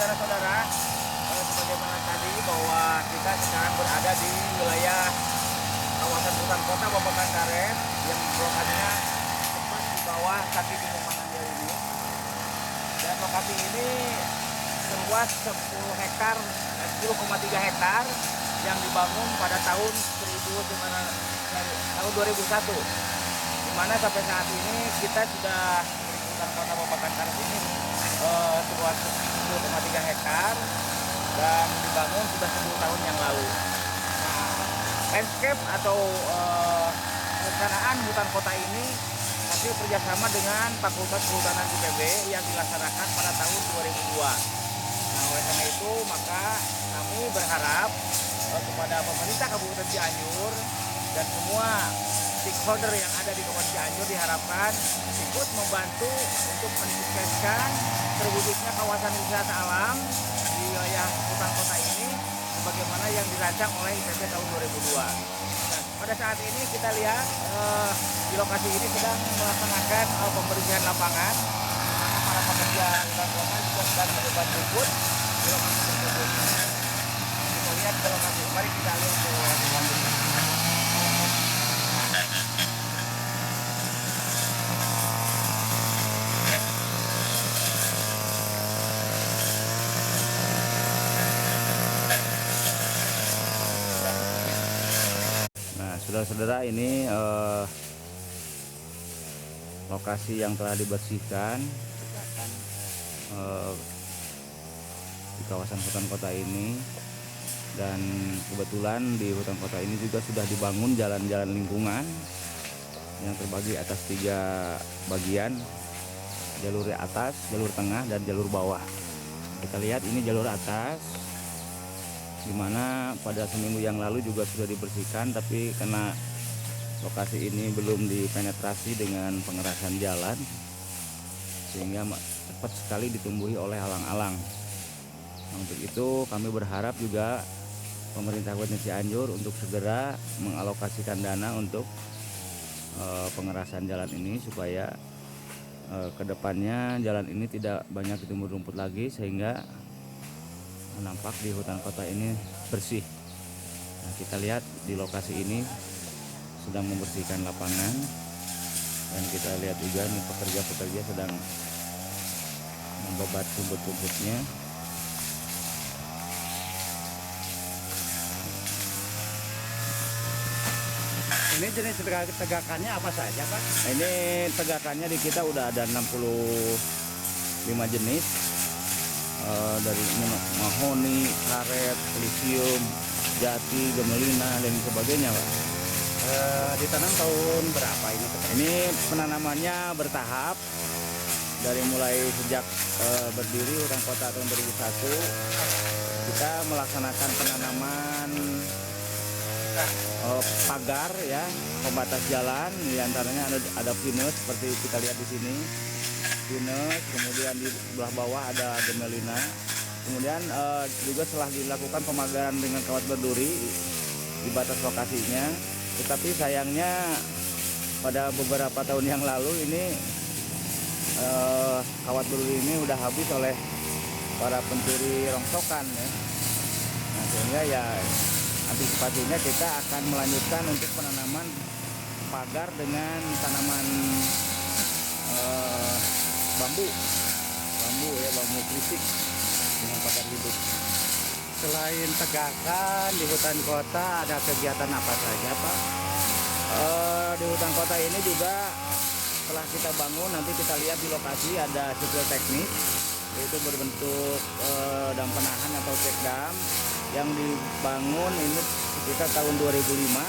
saudara-saudara, sebagaimana tadi bahwa kita sekarang berada di wilayah kawasan hutan kota Babakan Karet yang lokasinya tepat di bawah kaki Gunung Mananjal ini. Dan lokasi ini seluas 10 hektar, 10,3 hektar yang dibangun pada tahun 2001. Dimana sampai saat ini kita sudah memiliki hutan kota Babakan Karet ini seluas 10,3 hektar dan dibangun sudah 10 tahun yang lalu. Nah, landscape atau perencanaan hutan kota ini hasil kerjasama dengan Fakultas Kehutanan IPB yang dilaksanakan pada tahun 2002. Nah, oleh karena itu maka kami berharap kepada pemerintah Kabupaten Cianjur dan semua stakeholder yang ada di Kabupaten Cianjur diharapkan ikut membantu untuk mensukseskan terwujudnya kawasan wisata alam di wilayah hutan kota ini sebagaimana yang dirancang oleh IPB tahun 2002. Nah, pada saat ini kita lihat di lokasi ini sedang melaksanakan pembersihan lapangan. Para pekerja hutan kota juga sedang melakukan rumput di lokasi tersebut. Kita lihat ke lokasi. Mari kita lihat ke lokasi selanjutnya. Nah, saudara-saudara, ini lokasi yang telah dibersihkan di kawasan hutan kota ini, dan kebetulan di hutan kota ini juga sudah dibangun jalan-jalan lingkungan yang terbagi atas 3 bagian, jalur atas, jalur tengah, dan jalur bawah. Kita lihat ini jalur atas, dimana pada seminggu yang lalu juga sudah dibersihkan, tapi karena lokasi ini belum dipenetrasi dengan pengerasan jalan sehingga cepat sekali ditumbuhi oleh alang-alang. Nah, untuk itu kami berharap juga pemerintah Kabupaten Cianjur untuk segera mengalokasikan dana untuk pengerasan jalan ini supaya kedepannya jalan ini tidak banyak ditumbuh rumput lagi sehingga nampak di hutan kota ini bersih. Nah, kita lihat di lokasi ini sedang membersihkan lapangan, dan kita lihat juga nih pekerja-pekerja sedang membabat rumput-rumputnya. Ini jenis tegakannya apa saja, Pak? Ini tegakannya di kita udah ada 65 jenis, dari mahoni, karet, lisium, jati, gemelina, dan sebagainya, Pak. Ditanam tahun berapa ini? Ini penanamannya bertahap, dari mulai sejak berdiri hutan kota tahun 2001 kita melaksanakan penanaman pagar ya, pembatas jalan, diantaranya ada pinus seperti kita lihat di sini, pinus, kemudian di sebelah bawah ada gemelina, kemudian juga setelah dilakukan pemagaran dengan kawat berduri di batas lokasinya, tetapi sayangnya pada beberapa tahun yang lalu ini kawat berduri ini udah habis oleh para pencuri rongsokan ya. Nah, sehingga ya antisipasinya kita akan melanjutkan untuk penanaman pagar dengan tanaman bambu ya, bambu krisik dengan pagar hidup. Selain tegakan di hutan kota ada kegiatan apa saja, Pak? Di hutan kota ini juga setelah kita bangun, nanti kita lihat di lokasi ada sipil teknis, yaitu berbentuk dam penahan atau cek dam yang dibangun ini sekitar tahun 2005.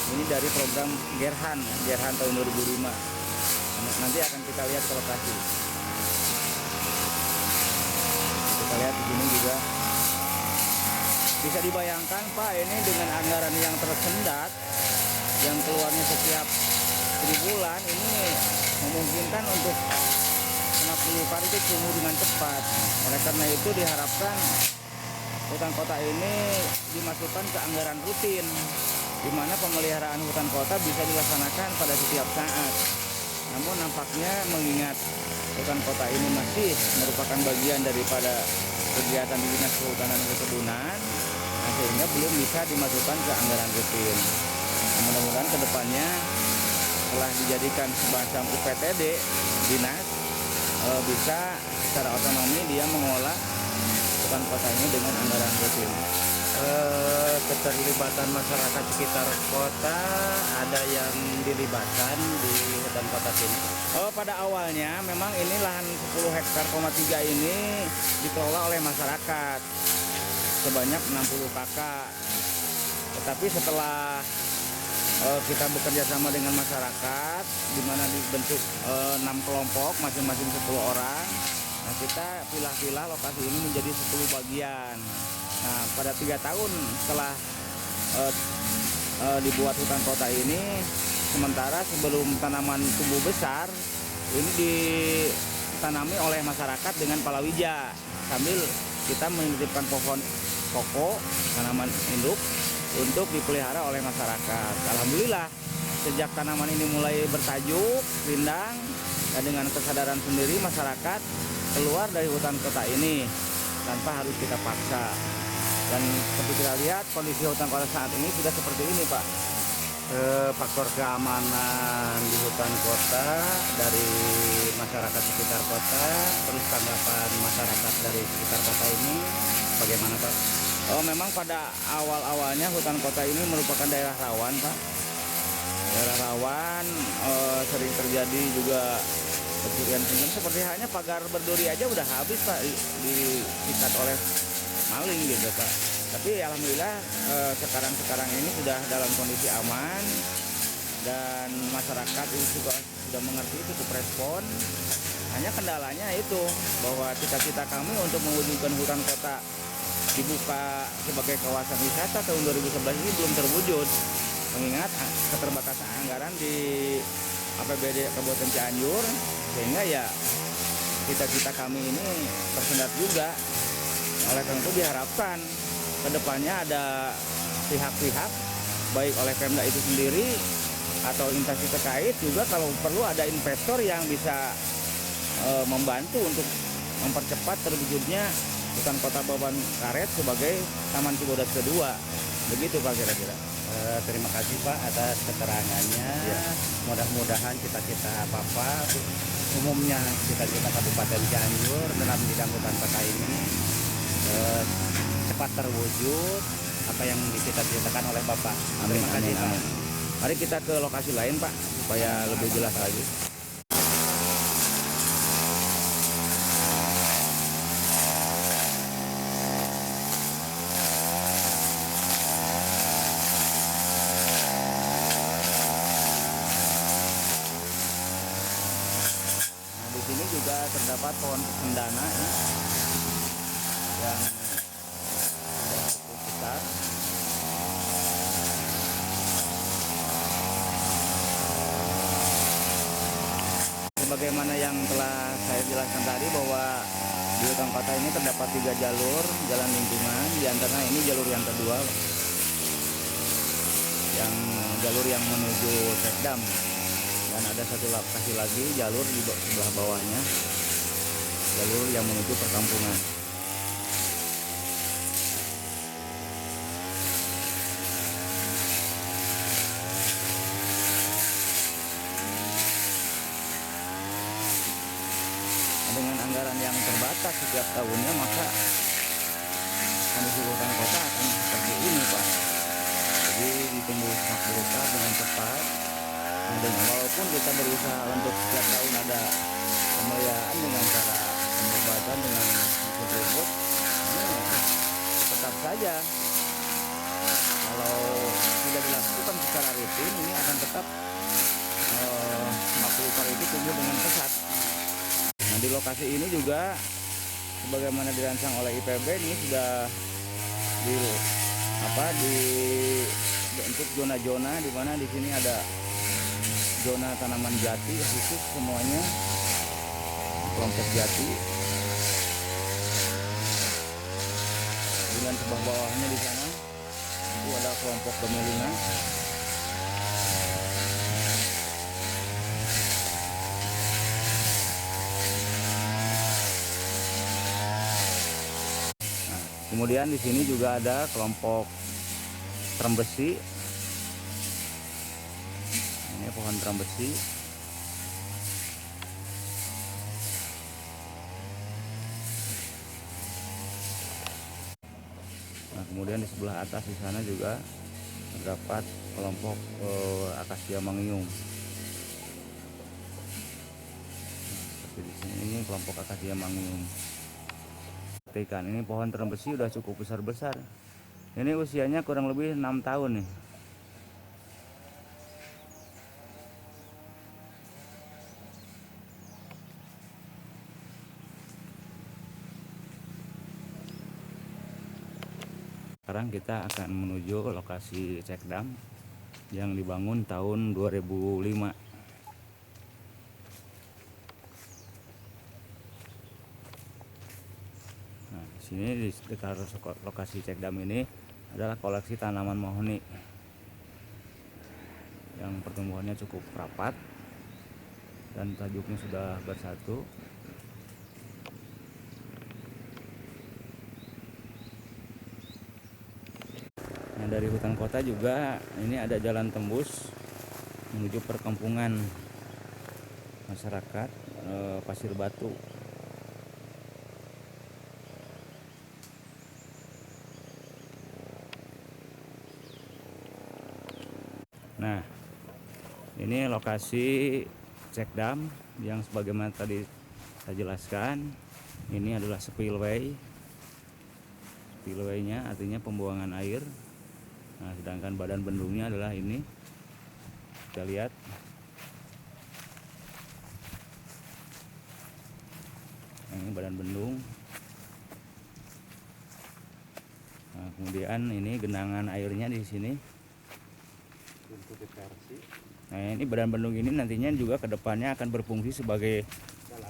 Ini dari program Gerhan tahun 2005. Nanti akan kita lihat ke lokasi. Kita lihat di sini juga bisa dibayangkan, Pak, ini dengan anggaran yang tersendat yang keluarnya setiap 1 bulan, ini memungkinkan untuk semak belukar itu tumbuh dengan cepat. Oleh karena itu diharapkan hutan kota ini dimasukkan ke anggaran rutin, di mana pemeliharaan hutan kota bisa dilaksanakan pada setiap saat. Namun nampaknya mengingat hutan kota ini masih merupakan bagian daripada kegiatan di Dinas Kehutanan dan Perkebunan, nah, sehingga belum bisa dimasukkan ke anggaran rutin. Nah, mudah-mudahan kedepannya telah dijadikan semacam UPTD dinas, bisa secara otonomi dia mengelola hutan kota ini dengan anggaran rutin. Keterlibatan masyarakat sekitar kota ada yang dilibatkan di hutan kota sini. Pada awalnya memang ini lahan 10 hektar, 3 ini dikelola oleh masyarakat sebanyak 60 kakak. Tetapi setelah kita bekerja sama dengan masyarakat, di mana dibentuk 6 kelompok, masing-masing 10 orang. Nah, kita pilah-pilah lokasi ini menjadi 10 bagian. Nah, pada 3 tahun setelah dibuat hutan kota ini, sementara sebelum tanaman tumbuh besar, ini ditanami oleh masyarakat dengan palawija, sambil kita menitipkan pohon koko, tanaman induk, untuk dipelihara oleh masyarakat. Alhamdulillah, sejak tanaman ini mulai bertajuk, rindang, dan dengan kesadaran sendiri masyarakat keluar dari hutan kota ini tanpa harus kita paksa. Dan seperti kita lihat, kondisi hutan kota saat ini sudah seperti ini, Pak. Faktor keamanan di hutan kota dari masyarakat sekitar kota, terus tanggapan masyarakat dari sekitar kota ini bagaimana, Pak? Memang pada awal-awalnya hutan kota ini merupakan daerah rawan, Pak. Daerah rawan, sering terjadi juga pencurian seperti halnya pagar berduri aja udah habis, Pak, disikat oleh maling gitu, Pak. Tapi alhamdulillah sekarang ini sudah dalam kondisi aman dan masyarakat ini juga sudah mengerti, cukup respon. Hanya kendalanya itu bahwa cita-cita kami untuk mewujudkan hutan kota dibuka sebagai kawasan wisata tahun 2011 ini belum terwujud, mengingat keterbatasan anggaran di APBD Kabupaten Cianjur, sehingga ya cita-cita kami ini tersendat juga. Oleh karena itu diharapkan kedepannya ada pihak-pihak baik oleh Pemda itu sendiri atau instansi terkait juga, kalau perlu ada investor yang bisa membantu untuk mempercepat terwujudnya hutan kota Baban Karet sebagai Taman Cibodas kedua. Begitu, Pak, kira-kira. Terima kasih, Pak, atas keterangannya. Ya. Mudah-mudahan cita-cita Bapak, umumnya cita-cita Kabupaten Cianjur dalam bidang hutan kota ini cepat terwujud apa yang dicita-citakan oleh Bapak. Amin, Terima kasih, amin, Pak. amin. Mari kita ke lokasi lain, Pak, supaya lebih jelas lagi. Nah, di sini juga terdapat pohon cendana ya, yang cukup besar. Sebagaimana yang telah saya jelaskan tadi, bahwa di hutan kota ini terdapat 3 jalur jalan lingkungan, di antara ini jalur yang kedua, yang jalur yang menuju Sekdam, dan ada satu lokasi lagi jalur di sebelah bawahnya, jalur yang menuju perkampungan. Dengan anggaran yang terbatas setiap tahunnya, maka kondisi hutan kota akan seperti ini, Pak. Jadi ditumbuh makhlukah dengan cepat. Dan walaupun kita berusaha untuk setiap tahun ada pemeliharaan dengan cara pengobatan dengan rumput-rumput, tetap saja kalau tidak dilakukan secara rutin, ini akan tetap makhluk itu tumbuh dengan pesat. Nah, di lokasi ini juga sebagaimana dirancang oleh IPB, ini sudah dibentuk zona-zona, di mana di sini ada zona tanaman jati khusus semuanya, kelompok jati, dengan sebelah bawahnya di sana itu ada kelompok gemelingan. Kemudian di sini juga ada kelompok trembesi. Ini pohon trembesi. Nah, kemudian di sebelah atas di sana juga terdapat kelompok akasia mangium. Seperti di sini ini kelompok akasia mangium. Perhatikan, ini pohon trembesi udah cukup besar-besar. Ini usianya kurang lebih 6 tahun nih. Sekarang kita akan menuju lokasi cek dam yang dibangun tahun 2005. Nah, di sini di sekitar lokasi cek dam ini adalah koleksi tanaman mahoni yang pertumbuhannya cukup rapat dan tajuknya sudah bersatu. Nah, dari hutan kota juga ini ada jalan tembus menuju perkampungan masyarakat Pasir Batu. Nah, ini lokasi cek dam yang sebagaimana tadi saya jelaskan. Ini adalah spillway. Spillway-nya artinya pembuangan air. Nah, sedangkan badan bendungnya adalah ini. Kita lihat. Nah, ini badan bendung. Nah, kemudian ini genangan airnya di sini. Nah, ini badan bendung ini nantinya juga kedepannya akan berfungsi sebagai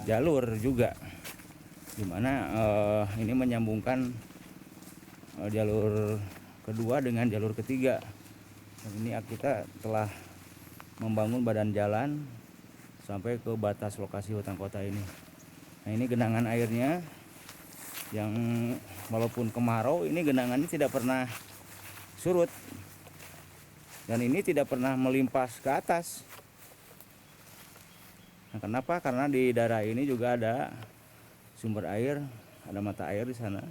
jalur juga, dimana ini menyambungkan jalur kedua dengan jalur ketiga. Dan ini kita telah membangun badan jalan sampai ke batas lokasi hutan kota ini. Nah, ini genangan airnya yang walaupun kemarau ini genangannya tidak pernah surut. Dan ini tidak pernah melimpas ke atas. Nah, kenapa? Karena di daerah ini juga ada sumber air, ada mata air di sana.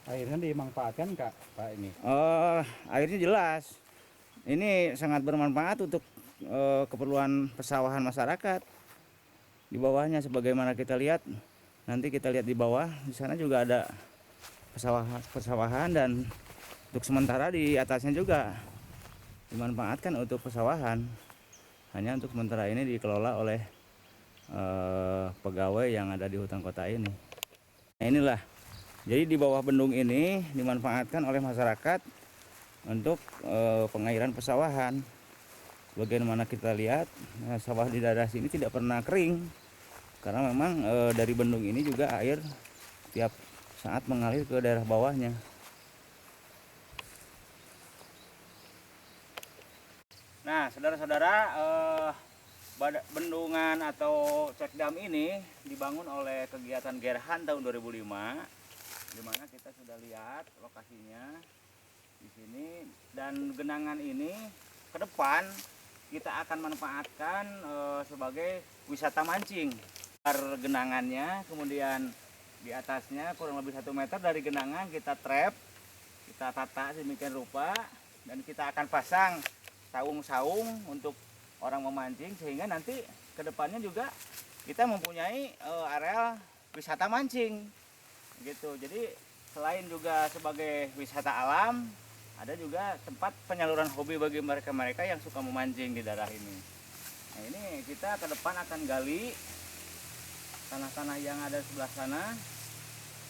Airnya dimanfaatkan Kak, Pak ini? Airnya jelas. Ini sangat bermanfaat untuk keperluan persawahan masyarakat. Di bawahnya sebagaimana kita lihat, nanti kita lihat di bawah, di sana juga ada persawahan dan untuk sementara di atasnya juga dimanfaatkan untuk persawahan. Hanya untuk sementara ini dikelola oleh pegawai yang ada di hutan kota ini. Nah, inilah. Jadi di bawah bendung ini dimanfaatkan oleh masyarakat untuk pengairan persawahan. Bagaimana kita lihat, sawah di daerah sini tidak pernah kering karena memang dari bendung ini juga air tiap saat mengalir ke daerah bawahnya. Nah, saudara-saudara, bendungan atau cek dam ini dibangun oleh kegiatan Gerhan tahun 2005. Di mana kita sudah lihat lokasinya di sini, dan genangan ini ke depan kita akan manfaatkan sebagai wisata mancing. Genangannya, kemudian di atasnya kurang lebih 1 meter dari genangan kita trap, kita tata sedemikian rupa, dan kita akan pasang saung-saung untuk orang memancing, sehingga nanti ke depannya juga kita mempunyai area wisata mancing. Gitu. Jadi selain juga sebagai wisata alam, ada juga tempat penyaluran hobi bagi mereka-mereka yang suka memancing di daerah ini. Nah, ini kita ke depan akan gali tanah-tanah yang ada di sebelah sana.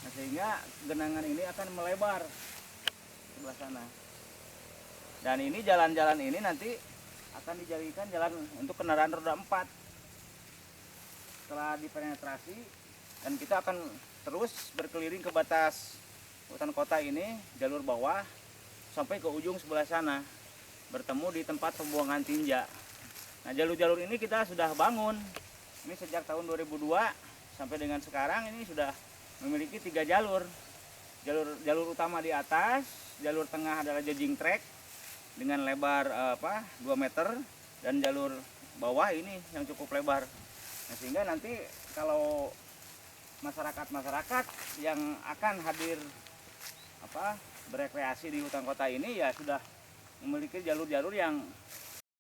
Nah, sehingga genangan ini akan melebar sebelah sana. Dan ini jalan-jalan ini nanti akan dijadikan jalan untuk kendaraan roda 4. Setelah dipenetrasi, dan kita akan terus berkeliling ke batas hutan kota ini, jalur bawah sampai ke ujung sebelah sana, bertemu di tempat pembuangan tinja. Nah, jalur-jalur ini kita sudah bangun. Ini sejak tahun 2002 sampai dengan sekarang ini sudah memiliki 3 jalur. Jalur utama di atas, jalur tengah adalah jogging track dengan lebar 2 meter, dan jalur bawah ini yang cukup lebar. Nah, sehingga nanti kalau masyarakat yang akan hadir berekreasi di hutan kota ini ya sudah memiliki jalur-jalur yang